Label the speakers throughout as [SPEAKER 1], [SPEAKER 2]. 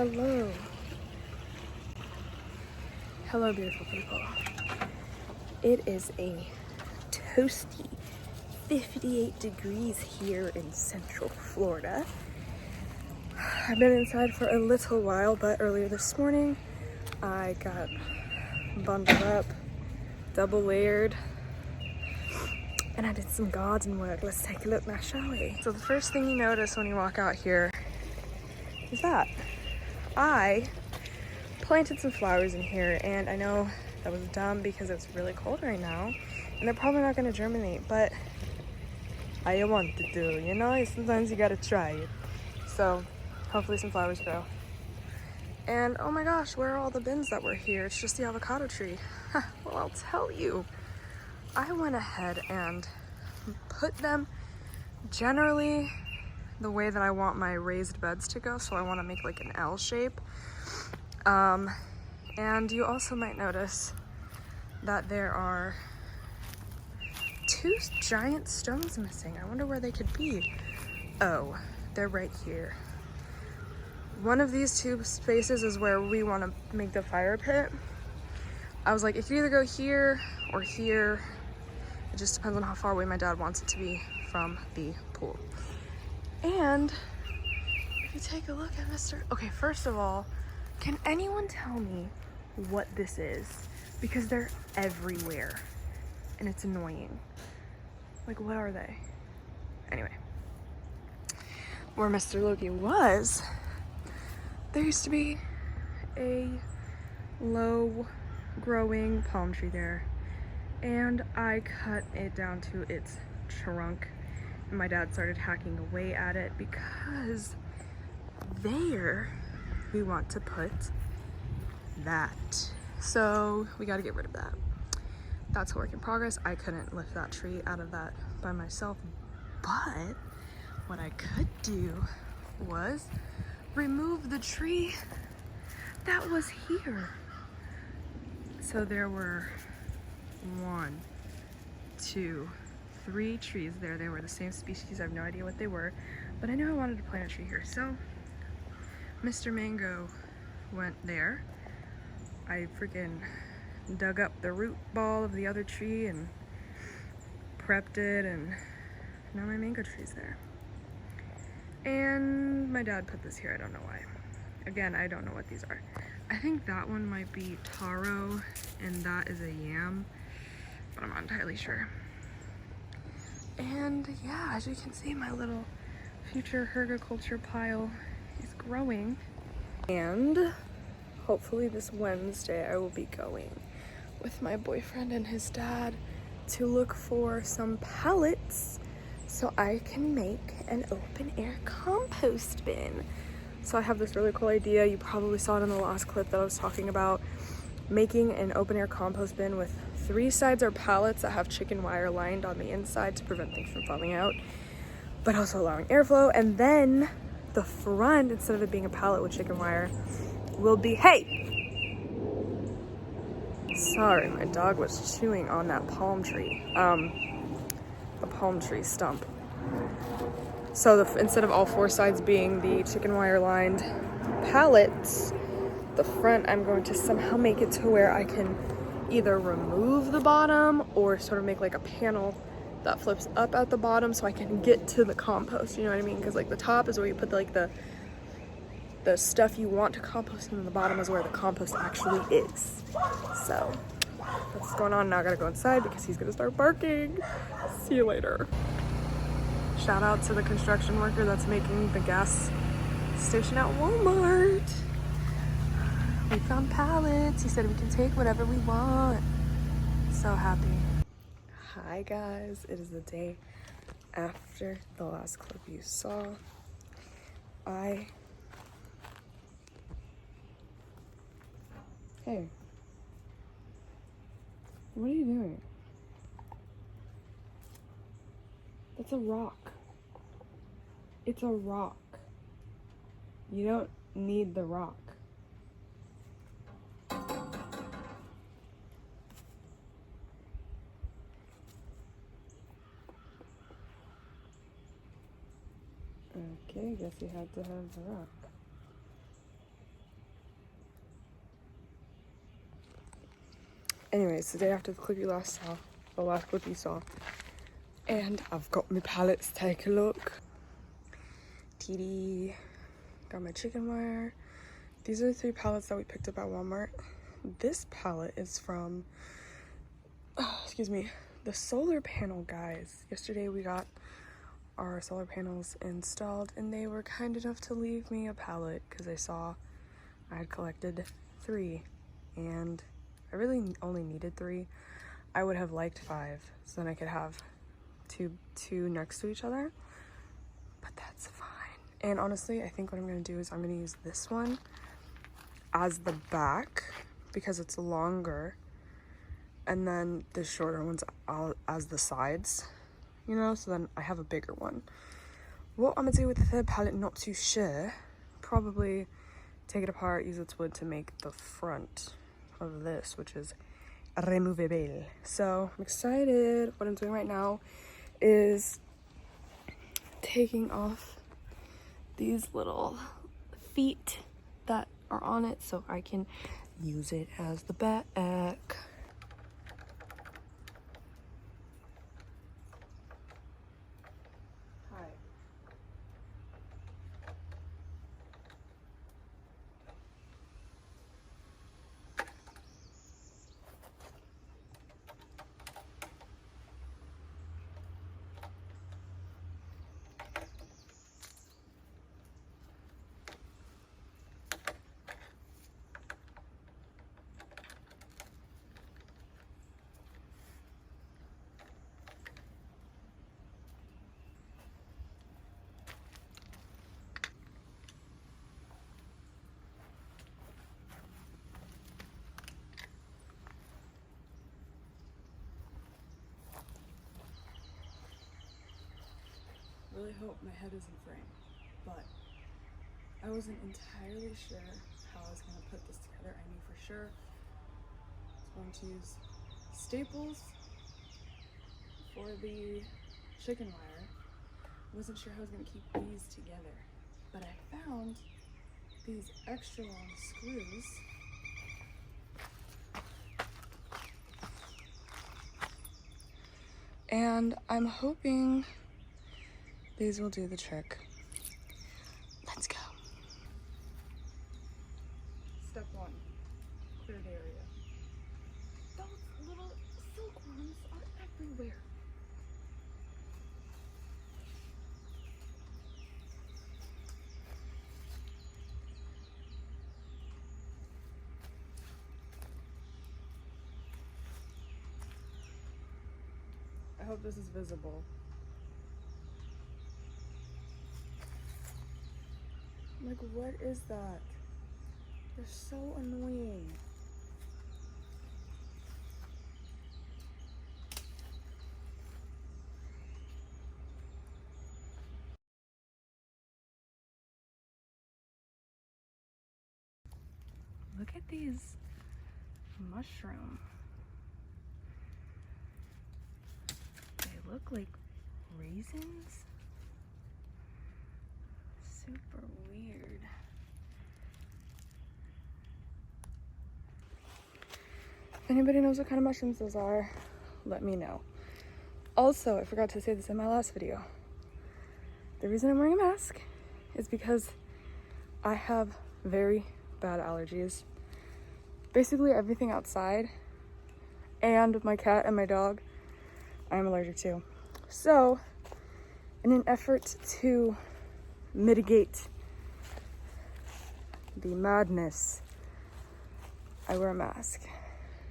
[SPEAKER 1] Hello. Hello, beautiful people. It is a toasty 58 degrees here in Central Florida. I've been inside for a little while, but earlier this morning I got bundled up, double layered, and I did some garden work. Let's take a look now, shall we? So the first thing you notice when you walk out here is that I planted some flowers in here, and I know that was dumb because it's really cold right now and they're probably not going to germinate, but I want to do, you know, sometimes you gotta try it. So hopefully some flowers grow. And oh my gosh, where are all the bins that were here? It's just the avocado tree. Well, I'll tell you, I went ahead and put them generally the way that I want my raised beds to go. So I want to make like an L shape. And you also might notice that there are two giant stones missing. I wonder where they could be. Oh, they're right here. One of these two spaces is where we want to make the fire pit. I was like, it could either go here or here. It just depends on how far away my dad wants it to be from the pool. And if you take a look at Mr. Okay, first of all, can anyone tell me what this is? Because they're everywhere and it's annoying. Like, what are they? Anyway, where Mr. Loki was, there used to be a low growing palm tree there, and I cut it down to its trunk, and my dad started hacking away at it because there we want to put that. So we got to get rid of that. That's a work in progress. I couldn't lift that tree out of that by myself, but what I could do was remove the tree that was here. So there were 1, 2, 3 trees there. They were the same species. I have no idea what they were, but I knew I wanted to plant a tree here. So Mr. Mango went there. I freaking dug up the root ball of the other tree and prepped it, and now my mango tree's there. And my dad put this here. I don't know why. Again, I don't know what these are. I think that one might be taro and that is a yam, but I'm not entirely sure. And yeah, as you can see, my little future herbiculture pile is growing. And hopefully this Wednesday I will be going with my boyfriend and his dad to look for some pallets so I can make an open air compost bin. So I have this really cool idea. You probably saw it in the last clip that I was talking about, making an open air compost bin with 3 sides are pallets that have chicken wire lined on the inside to prevent things from falling out, but also allowing airflow. And then the front, instead of it being a pallet with chicken wire, will be, hey! Sorry, my dog was chewing on that palm tree, the palm tree stump. So instead of all 4 sides being the chicken wire lined pallets, the front I'm going to somehow make it to where I can either remove the bottom or sort of make like a panel that flips up at the bottom so I can get to the compost, you know what I mean? Because like the top is where you put like the stuff you want to compost, and then the bottom is where the compost actually is. So that's what's going on. Now I gotta go inside because he's gonna start barking. See you later. Shout out to the construction worker that's making the gas station at Walmart. We found pallets. He said we can take whatever we want. So happy. Hi guys, it is the day after the last clip you saw. Hey, what are you doing? That's a rock. It's a rock. You don't need the rock. Okay, I guess you had to have the rock. Anyways, the day after the clip you last saw, the last clip you saw, and I've got my pallets. Take a look. TD, got my chicken wire. These are the 3 pallets that we picked up at Walmart. This pallet is from, excuse me, the solar panel guys. Yesterday we got our solar panels installed, and they were kind enough to leave me a pallet because I saw I had collected 3, and I really only needed 3. I would have liked 5, so then I could have two next to each other, but that's fine. And honestly, I think what I'm gonna do is I'm gonna use this one as the back because it's longer, and then the shorter ones as the sides, you know, so then I have a bigger one. What I'm gonna do with the third pallet, not too sure. Probably take it apart, use its wood to make the front of this, which is removable. So I'm excited. What I'm doing right now is taking off these little feet that are on it so I can use it as the back. Really hope my head isn't framed, but I wasn't entirely sure how I was going to put this together. I knew for sure I was going to use staples for the chicken wire. I wasn't sure how I was going to keep these together, but I found these extra long screws and I'm hoping these will do the trick. Let's go. Step 1, clear the area. Those little silkworms are everywhere. I hope this is visible. Like, what is that? They're so annoying. Look at these mushrooms. They look like raisins. Super weird. If anybody knows what kind of mushrooms those are, let me know. Also, I forgot to say this in my last video. The reason I'm wearing a mask is because I have very bad allergies. Basically everything outside and my cat and my dog I'm allergic to. So, in an effort to mitigate the madness, I wear a mask.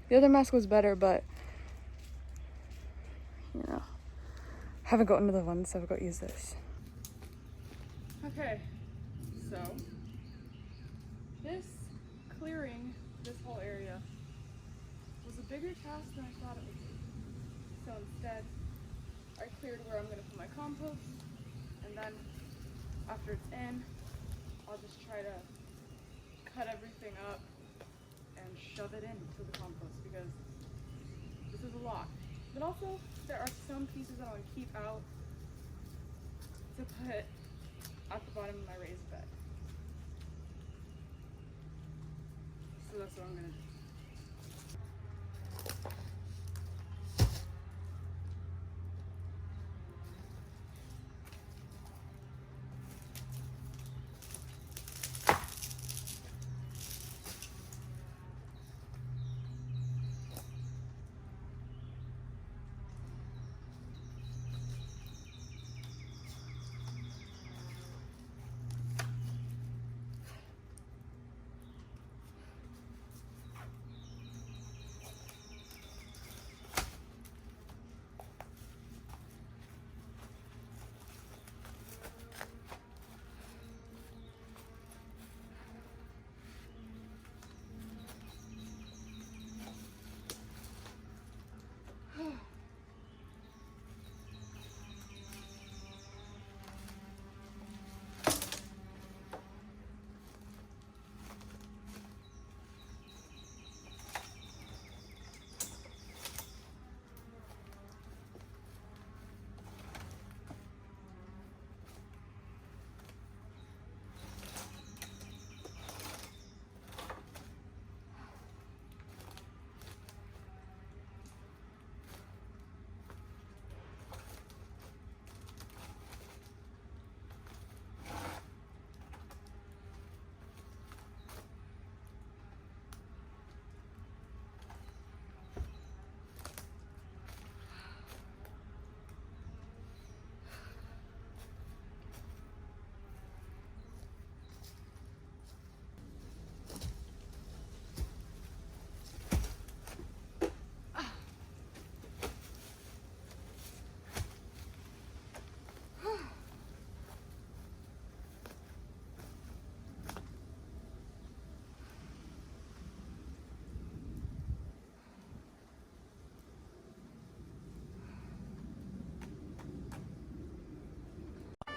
[SPEAKER 1] The other mask was better, but you know, haven't got another one, so I've got to use this. Okay, so this clearing this whole area was a bigger task than I thought it would be. So instead, I cleared where I'm going to put my compost, and then after it's in, I'll just try to cut everything up and shove it into the compost because this is a lot. But also, there are some pieces that I want to keep out to put at the bottom of my raised bed. So that's what I'm going to do.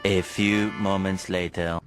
[SPEAKER 2] A few moments later.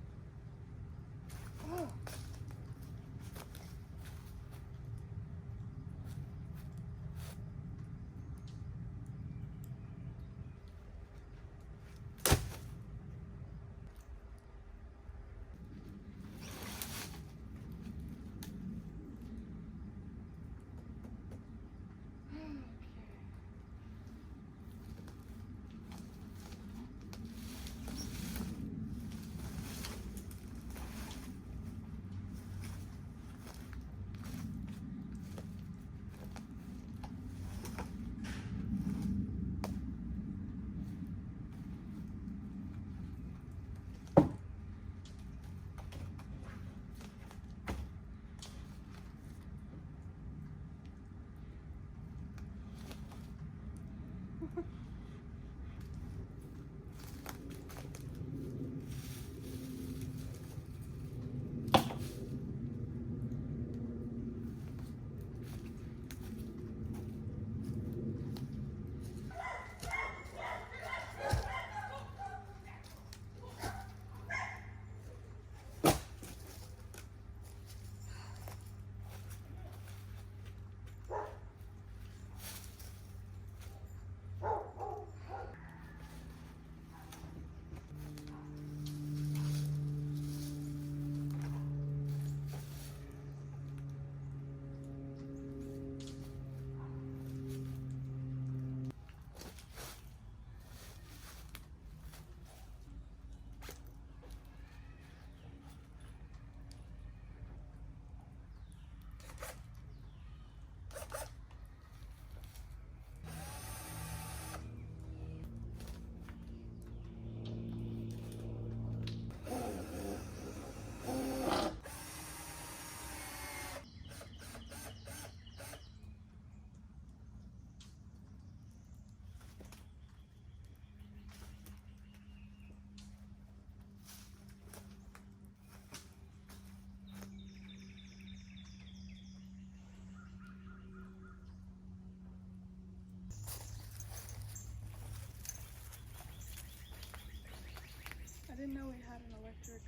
[SPEAKER 1] I didn't know we had an electric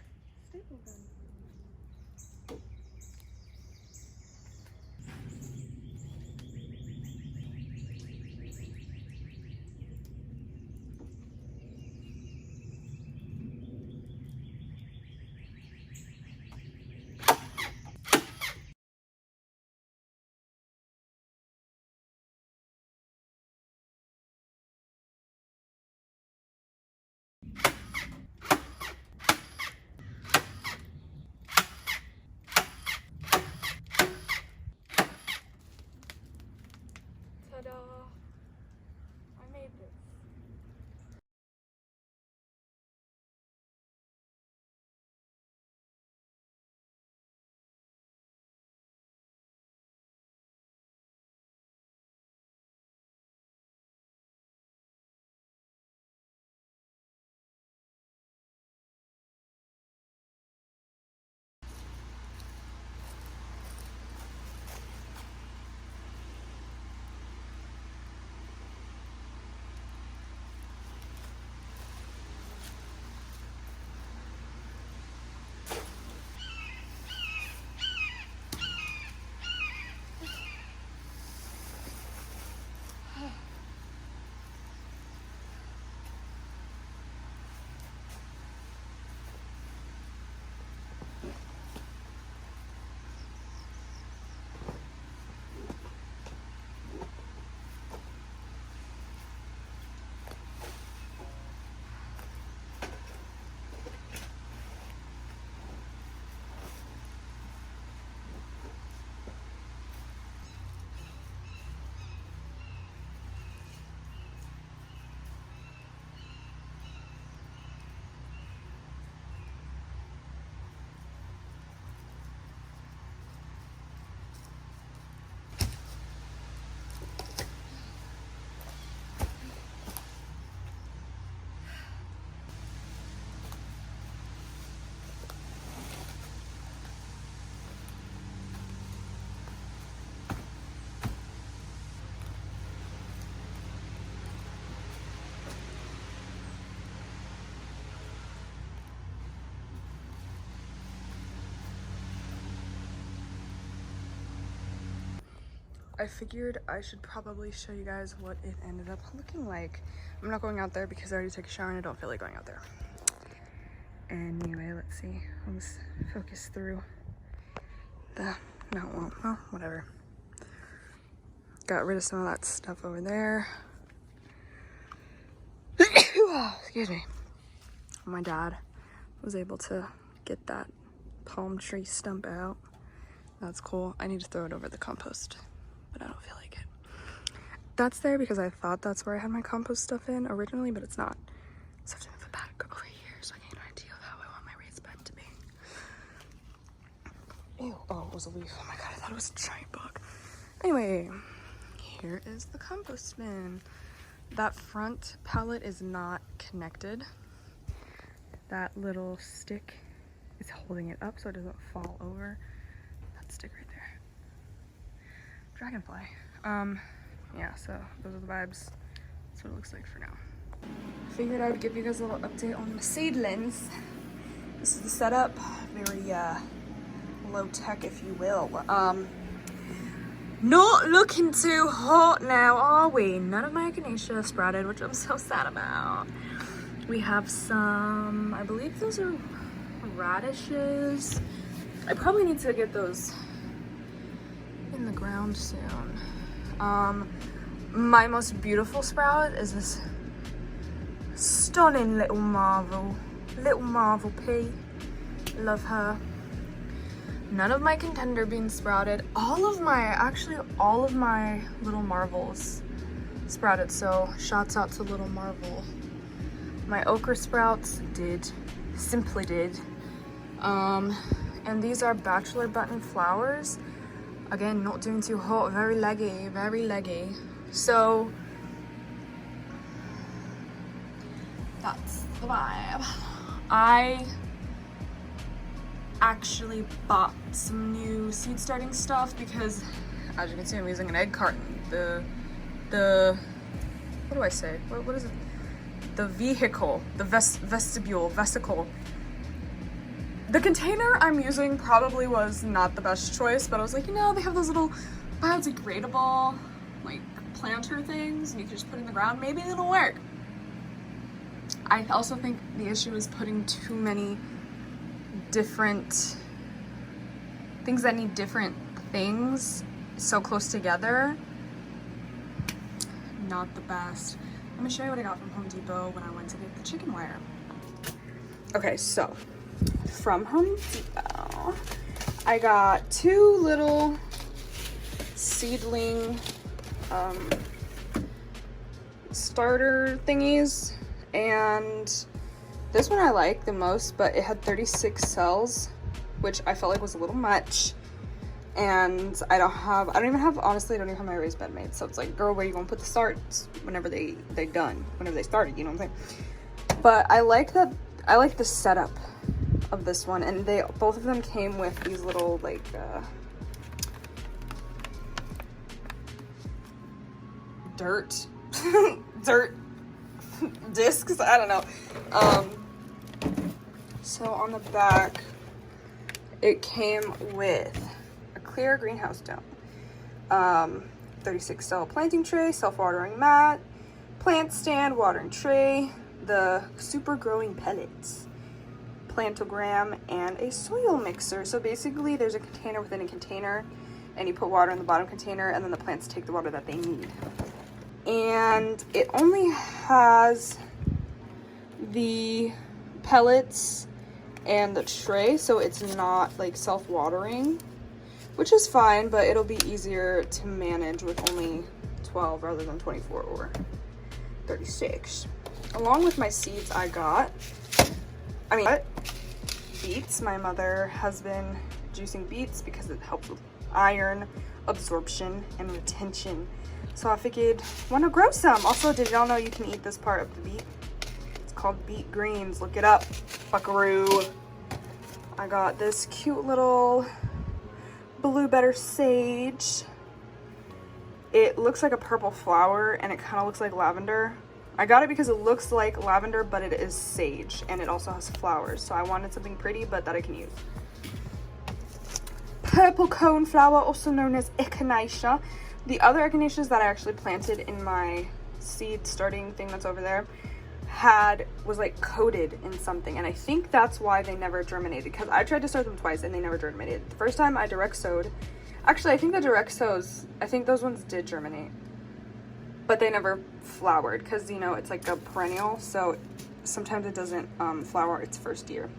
[SPEAKER 1] staple gun. I figured I should probably show you guys what it ended up looking like. I'm not going out there because I already took a shower and I don't feel like going out there. Anyway, let's see. Let's focus through the, well, whatever. Got rid of some of that stuff over there. Excuse me. My dad was able to get that palm tree stump out. That's cool. I need to throw it over the compost, but I don't feel like it. That's there because I thought that's where I had my compost stuff in originally, but it's not. So I have to move it back over here so I can get an idea of how I want my raised bed to be. Ew, oh, it was a leaf. Oh my god, I thought it was a giant bug. Anyway, here is the compost bin. That front pallet is not connected. That little stick is holding it up so it doesn't fall over. That stick right there. Dragonfly. Yeah, so those are the vibes. That's what it looks like for now. Figured I would give you guys a little update on my seedlings. This is the setup. Very low tech, if you will. Not looking too hot now, are we? None of my echinacea sprouted, which I'm so sad about. We have some, I believe those are radishes. I probably need to get those in the ground soon. My most beautiful sprout is this stunning little marvel pea. Love her. None of my contender beans sprouted. All of my little marvels sprouted, so shouts out to little marvel. My okra sprouts simply did. And these are bachelor button flowers. Again, not doing too hot, very leggy. So that's the vibe. I actually bought some new seed starting stuff because, as you can see, I'm using an egg carton. The what do I say? What is it? The vesicle. The container I'm using probably was not the best choice, but I was like, you know, they have those little biodegradable like planter things and you can just put in the ground. Maybe it'll work. I also think the issue is putting too many different things that need different things so close together. Not the best. Let me show you what I got from Home Depot when I went to get the chicken wire. Okay, so from Home Depot, I got two little seedling starter thingies, and this one I like the most, but it had 36 cells, which I felt like was a little much. And I don't even have my raised bed made. So it's like, girl, where are you gonna put the starts whenever they started, you know what I'm saying? But I like the setup of this one, and both of them came with these little like dirt discs, I don't know. So on the back it came with a clear greenhouse dome, 36 cell planting tray, self-watering mat, plant stand, watering tray, the super growing pellets, plantogram, and a soil mixer. So basically there's a container within a container, and you put water in the bottom container, and then the plants take the water that they need. And it only has the pellets and the tray, so it's not like self-watering, which is fine, but it'll be easier to manage with only 12 rather than 24 or 36. Along with my seeds, I got beets. My mother has been juicing beets because it helps with iron absorption and retention. So I figured, want to grow some. Also, did y'all know you can eat this part of the beet? It's called beet greens. Look it up, buckaroo. I got this cute little blue better sage. It looks like a purple flower, and it kind of looks like lavender. I got it because it looks like lavender, but it is sage, and it also has flowers. So I wanted something pretty, but that I can use. Purple cone flower, also known as echinacea, The other echinaceas that I actually planted in my seed starting thing that's over there was like coated in something, and I think that's why they never germinated, because I tried to start them twice and they never germinated. The first time I direct sowed, actually I think the direct sows, I think those ones did germinate, but they never flowered because, you know, it's like a perennial, so sometimes it doesn't flower its first year.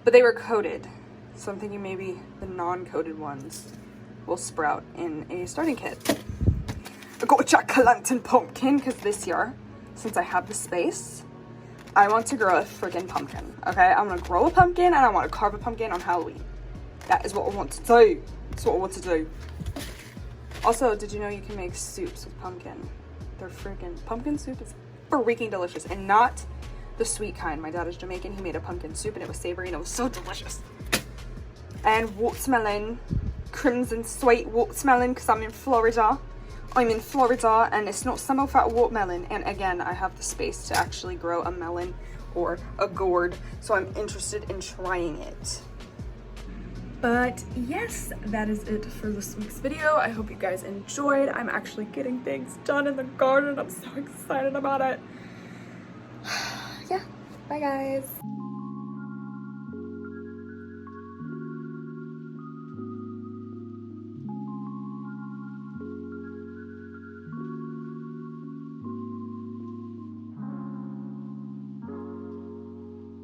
[SPEAKER 1] But they were coated, so I'm thinking maybe the non-coated ones will sprout in a starting kit. I got a jack-o'-lantern pumpkin because this year, since I have the space, I want to grow a freaking pumpkin, okay? I'm gonna grow a pumpkin and I want to carve a pumpkin on Halloween. That is what I want to do. That's what I want to do. Also, did you know you can make soups with pumpkin? They're freaking, pumpkin soup is freaking delicious, and not the sweet kind. My dad is Jamaican. He made a pumpkin soup and it was savory and it was so delicious. And watermelon, crimson sweet watermelon, because I'm in Florida. And it's not summer fat watermelon, and again I have the space to actually grow a melon or a gourd, so I'm interested in trying it. But yes, that is it for this week's video. I hope you guys enjoyed. I'm actually getting things done in the garden. I'm so excited about it. Yeah, bye guys.